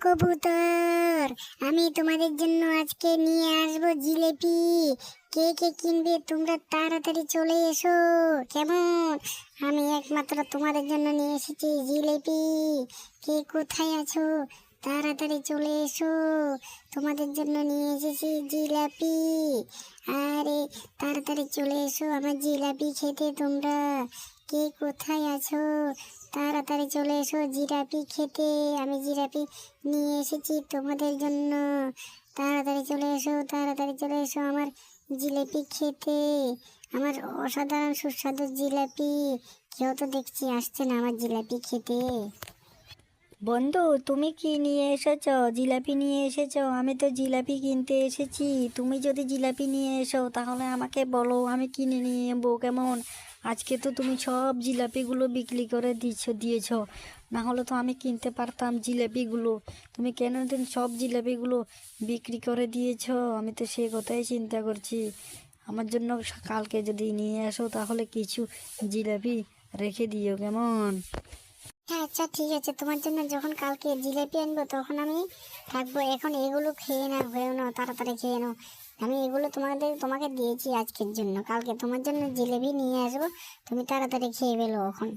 কবুতর, আমি তোমাদের জন্য আজকে নিয়ে আসবো জিলেপি। কে কে কিনবে তোমরা তাড়াতাড়ি চলে এসো। কেমন? আমি একমাত্র তোমাদের জন্য নিয়ে এসেছি জিলেপি। কে কোথায় আছো? তাড়াতাড়ি চলে এসো, তোমাদের জন্য নিয়ে এসেছি জিলাপি। আরে তাড়াতাড়ি চলে এসো আমার জিলাপি খেতে তোমরা। কে কোথায় আছো? তাড়াতাড়ি চলে এসো জিলাপি খেতে। আমি জিলাপি নিয়ে এসেছি তোমাদের জন্য। তাড়াতাড়ি চলে এসো, তাড়াতাড়ি চলে এসো আমার জিলাপি খেতে। আমার অসাধারণ সুস্বাদু জিলাপি। কেউ তো দেখছি আসছে না আমার জিলাপি খেতে। বন্ধু, তুমি কি নিয়ে এসেছো? জিলাপি নিয়ে এসেছো? আমি তো জিলাপি কিনতে এসেছি। তুমি যদি জিলাপি নিয়ে এসো তাহলে আমাকে বলো, আমি কিনে নিয়ে নেবো। কেমন? আজকে তো তুমি সব জিলাপিগুলো বিক্রি করে দিয়েছো। না হলে তো আমি কিনতে পারতাম জিলাপিগুলো। তুমি কেন দিন সব জিলাপিগুলো বিক্রি করে দিয়েছো? আমি তো সে কথাই চিন্তা করছি। আমার জন্য কালকে যদি নিয়ে আসো তাহলে কিছু জিলাপি রেখে দিও। কেমন? হ্যাঁ আচ্ছা ঠিক আছে, তোমার জন্য যখন কালকে জিলাপি আনবো তখন আমি থাকবো। এখন এগুলো খেয়ে না, হয়েও নাও, তাড়াতাড়ি খেয়ে নাও। আমি এগুলো তোমাকে দিয়েছি আজকের জন্য, কালকে তোমার জন্য জিলেপি নিয়ে আসবো। তুমি তাড়াতাড়ি খেয়ে ফেলো এখন।